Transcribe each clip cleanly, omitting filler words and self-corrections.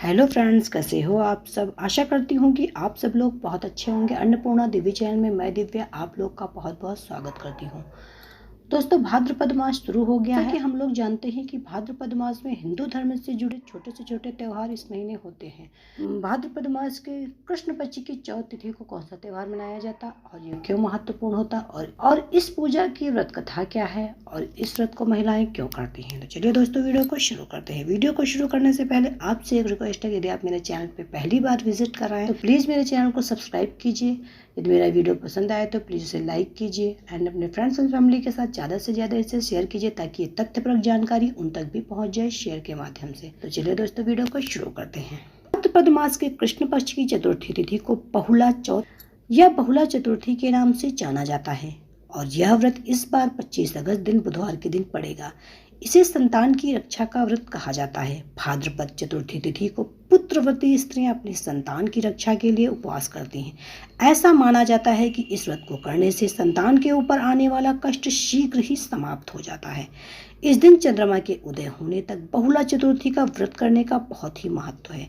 Hello friends, कैसे हो आप सब। आशा करती हूँ कि आप सब लोग बहुत अच्छे होंगे। अन्नपूर्णा देवी चैनल में मैं दिव्या आप लोग का बहुत बहुत स्वागत करती हूँ। दोस्तों, भाद्रपद मास शुरू हो गया है। कि हम लोग जानते हैं कि भाद्रपद मास में हिंदू धर्म से जुड़े छोटे से छोटे त्यौहार इस महीने होते हैं। भाद्रपद मास के कृष्ण पक्ष की चौथ तिथि को कौन सा त्यौहार मनाया जाता और ये क्यों महत्वपूर्ण होता और इस पूजा की व्रत कथा क्या है और इस व्रत को महिलाएं क्यों करती हैं। तो चलिए दोस्तों, वीडियो को शुरू करते हैं। वीडियो को शुरू करने से पहले आपसे एक रिक्वेस्ट है, यदि आप मेरे चैनल पे पहली बार विजिट कर रहे हैं तो प्लीज़ मेरे चैनल को सब्सक्राइब कीजिए। यदि मेरा वीडियो पसंद आए तो प्लीज़ उसे लाइक कीजिए एंड अपने फ्रेंड्स एंड फैमिली के साथ ज़्यादा से ज़्यादा इसे शेयर कीजिए ताकि ये तथ्यपरक जानकारी उन तक भी पहुंच जाए शेयर के माध्यम से। तो चलिए दोस्तों, वीडियो को शुरू करते हैं। भाद्रपद मास के कृष्ण पक्ष की चतुर्थी तिथि को बहुला चौथ या बहुला चतुर्थी के नाम से जाना जाता है और यह व्रत इस बार 25 अगस्त दिन बुधवार के दिन पड़ेगा। इसे संतान की रक्षा का व्रत कहा जाता है। भाद्रपद चतुर्थी तिथि को पुत्रवती स्त्रियां अपनी संतान की रक्षा के लिए उपवास करती हैं। ऐसा माना जाता है कि इस व्रत को करने से संतान के ऊपर आने वाला कष्ट शीघ्र ही समाप्त हो जाता है। इस दिन चंद्रमा के उदय होने तक बहुला चतुर्थी का व्रत करने का बहुत ही महत्व है।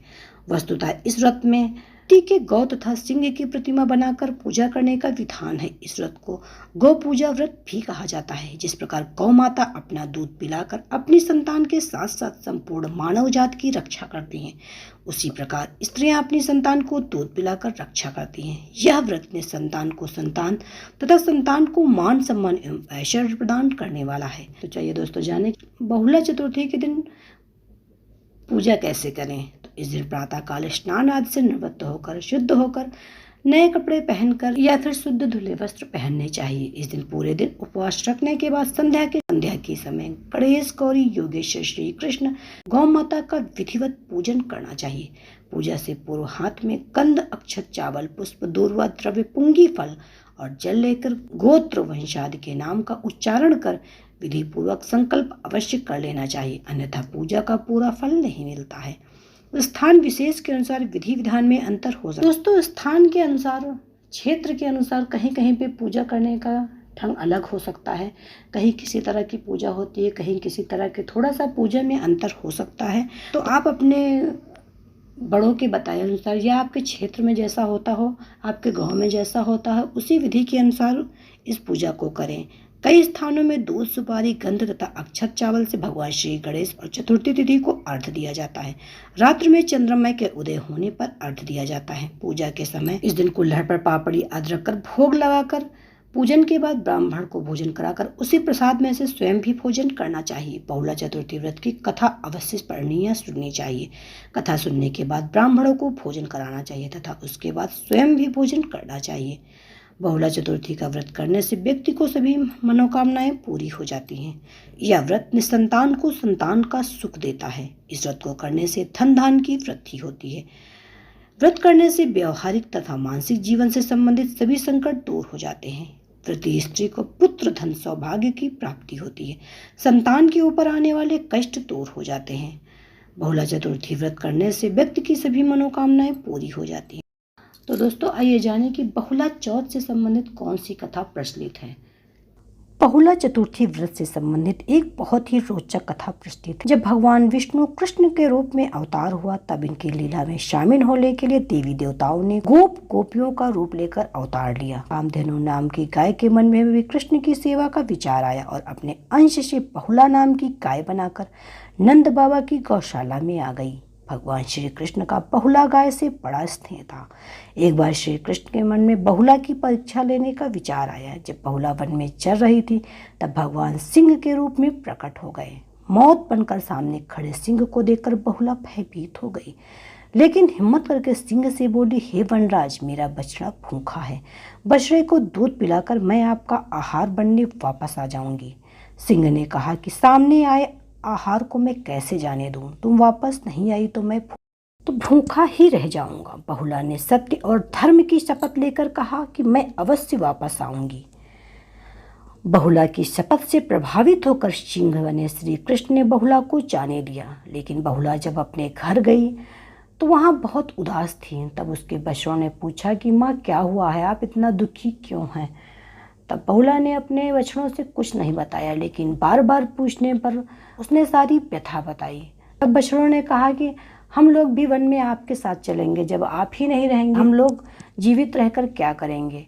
वस्तुतः इस व्रत में मिट्टी के गौ तथा सिंह की प्रतिमा बनाकर पूजा करने का विधान है। इस व्रत को गौ पूजा व्रत भी कहा जाता है। जिस प्रकार गौ माता अपना दूध पिलाकर अपनी संतान के साथ साथ संपूर्ण मानव जात की रक्षा करती हैं, उसी प्रकार स्त्रियां अपनी संतान को दूध पिलाकर रक्षा करती हैं। यह व्रत ने संतान को संतान तथा संतान को मान सम्मान एवं ऐश्वर्य प्रदान करने वाला है। तो चलिए दोस्तों, जाने बहुला चतुर्थी के दिन पूजा कैसे करें। तो इस दिन प्रातः काल स्नान आदि से निवृत्त होकर शुद्ध होकर नए कपड़े पहनकर या फिर शुद्ध धुले वस्त्र पहनने चाहिए। इस दिन पूरे दिन उपवास रखने के बाद संध्या के समय गणेश, गौरी, योगेश्वर, श्री कृष्ण, गौ माता का विधिवत पूजन करना चाहिए। पूजा से पूर्व हाथ में गंध, अक्षत, चावल, पुष्प, दूर्वा, द्रव्य, पुंगी फल और जल लेकर गोत्र वंशादि के नाम का उच्चारण कर विधि पूर्वक संकल्प अवश्य कर लेना चाहिए, अन्यथा पूजा का पूरा फल नहीं मिलता है। स्थान विशेष के अनुसार विधि विधान में अंतर हो सकता है। दोस्तों, स्थान के अनुसार, क्षेत्र के अनुसार कहीं कहीं पे पूजा करने का ढंग अलग हो सकता है। कहीं किसी तरह की पूजा होती है, कहीं किसी तरह के, थोड़ा सा पूजा में अंतर हो सकता है। तो आप अपने बड़ों के बताए अनुसार या आपके क्षेत्र में जैसा होता हो, आपके गांव में जैसा होता है, उसी विधि के अनुसार इस पूजा को करें। कई स्थानों में दूध, सुपारी, गंध तथा अक्षत चावल से भगवान श्री गणेश और चतुर्थी तिथि को अर्घ्य दिया जाता है। रात्रि में चंद्रमा के उदय होने पर अर्घ्य दिया जाता है। पूजा के समय इस दिन कुल्हड़ पर पापड़ी आदि रखकर भोग लगाकर पूजन के बाद ब्राह्मण को भोजन कराकर उसी प्रसाद में से स्वयं भी भोजन करना चाहिए। बहुला चतुर्थी व्रत की कथा अवश्य पढ़नी या सुननी चाहिए। कथा सुनने के बाद ब्राह्मणों को भोजन कराना चाहिए तथा उसके बाद स्वयं भी भोजन करना चाहिए। बहुला चतुर्थी का व्रत करने से व्यक्ति को सभी मनोकामनाएं पूरी हो जाती हैं। यह व्रत निसंतान को संतान का सुख देता है। इस व्रत को करने से धन धान की वृद्धि होती है। व्रत करने से व्यवहारिक तथा मानसिक जीवन से संबंधित सभी संकट दूर हो जाते हैं। व्रती स्त्री को पुत्र, धन, सौभाग्य की प्राप्ति होती है। संतान के ऊपर आने वाले कष्ट दूर हो जाते हैं। बहुला चतुर्थी व्रत करने से व्यक्ति की सभी मनोकामनाएं पूरी हो जाती हैं। तो दोस्तों, आइए जानें कि बहुला चौथ से संबंधित कौन सी कथा प्रचलित है। बहुला चतुर्थी व्रत से संबंधित एक बहुत ही रोचक कथा प्रचलित है। जब भगवान विष्णु कृष्ण के रूप में अवतार हुआ तब इनकी लीला में शामिल होने के लिए देवी देवताओं ने गोपियों का रूप लेकर अवतार लिया। कामधेनु नाम की गाय के मन में भी कृष्ण की सेवा का विचार आया और अपने अंश से बहुला नाम की गाय बनाकर नंद बाबा की गौशाला में आ गई। भगवान श्री कृष्ण का बहुला गाय से बड़ा स्नेह था। एक बार श्री कृष्ण के मन में बहुला की परीक्षा लेने का विचार आया। जब बहुला वन में चल रही थी तब भगवान सिंह के रूप में प्रकट हो गए। मौत बनकर सामने खड़े सिंह को देखकर बहुला भयभीत हो गई, लेकिन हिम्मत करके सिंह से बोली, हे वनराज, मेरा बछड़ा भूखा है। बछड़े को दूध पिलाकर मैं आपका आहार बनने वापस आ जाऊंगी। सिंह ने कहा कि सामने आए आहार को मैं कैसे जाने दूं? तुम वापस नहीं आई तो मैं भूखा ही रह जाऊंगा। बहुला ने सत्य और धर्म की शपथ लेकर कहा कि मैं अवश्य वापस आऊंगी। बहुला की शपथ से प्रभावित होकर सिंह बने श्री कृष्ण ने बहुला को जाने लिया। लेकिन बहुला जब अपने घर गई तो वहाँ बहुत उदास थी। तब उसके बछड़ों ने पूछा कि माँ, क्या हुआ है, आप इतना दुखी क्यों हैं? तब बहुला ने अपने बछड़ों से कुछ नहीं बताया, लेकिन बार बार पूछने पर उसने सारी व्यथा बताई। तब बछड़ों ने कहा कि हम लोग भी वन में आपके साथ चलेंगे, जब आप ही नहीं रहेंगे हम लोग जीवित रहकर क्या करेंगे।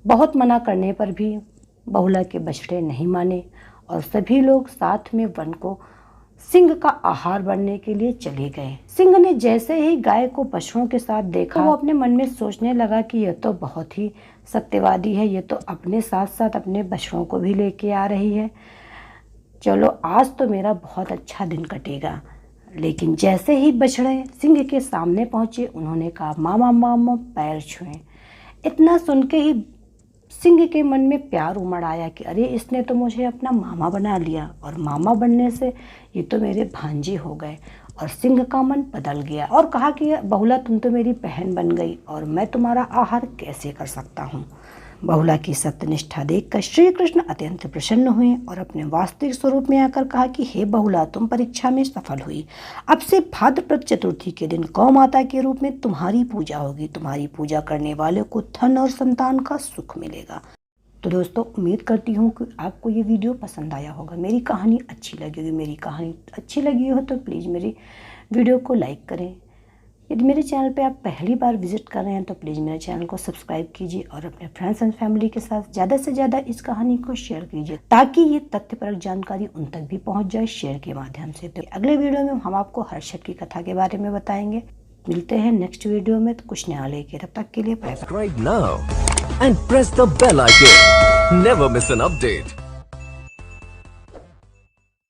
बहुत मना करने पर भी बहुला के बछड़े नहीं माने और सभी लोग साथ में वन को सिंह का आहार बनने के लिए चले गए। सिंह ने जैसे ही गाय को बछड़ों के साथ देखा, वो अपने मन में सोचने लगा कि यह तो बहुत ही सत्यवादी है, ये तो अपने साथ साथ अपने बछड़ों को भी लेके आ रही है। चलो आज तो मेरा बहुत अच्छा दिन कटेगा। लेकिन जैसे ही बछड़े सिंह के सामने पहुंचे, उन्होंने कहा मामा मामा पैर छुएं। इतना सुन के ही सिंह के मन में प्यार उमड़ आया कि अरे इसने तो मुझे अपना मामा बना लिया, और मामा बनने से ये तो मेरे भांजे हो गए। और सिंह का मन बदल गया और कहा कि बहुला तुम तो मेरी बहन बन गई और मैं तुम्हारा आहार कैसे कर सकता हूँ। बहुला की सत्यनिष्ठा देखकर श्री कृष्ण अत्यंत प्रसन्न हुए और अपने वास्तविक स्वरूप में आकर कहा कि हे बहुला, तुम परीक्षा में सफल हुई। अब से भाद्रपद चतुर्थी के दिन गौ माता के रूप में तुम्हारी पूजा होगी। तुम्हारी पूजा करने वाले को धन और संतान का सुख मिलेगा। तो दोस्तों, उम्मीद करती हूँ कि आपको ये वीडियो पसंद आया होगा, मेरी कहानी अच्छी लगी होगी। मेरी कहानी अच्छी लगी हो तो प्लीज़ मेरी वीडियो को लाइक करें। यदि मेरे चैनल पे आप पहली बार विजिट कर रहे हैं तो प्लीज़ मेरे चैनल को सब्सक्राइब कीजिए और अपने फ्रेंड्स एंड फैमिली के साथ ज़्यादा से ज़्यादा इस कहानी को शेयर कीजिए, ताकि ये तथ्यपरक जानकारी उन तक भी पहुंच जाए शेयर के माध्यम से। तो अगले वीडियो में हम आपको हर्षद की कथा के बारे में बताएंगे। मिलते हैं नेक्स्ट वीडियो में तो कुछ नया लेके, तब तक के लिए bye bye. Subscribe now and press the bell icon. Never miss an update.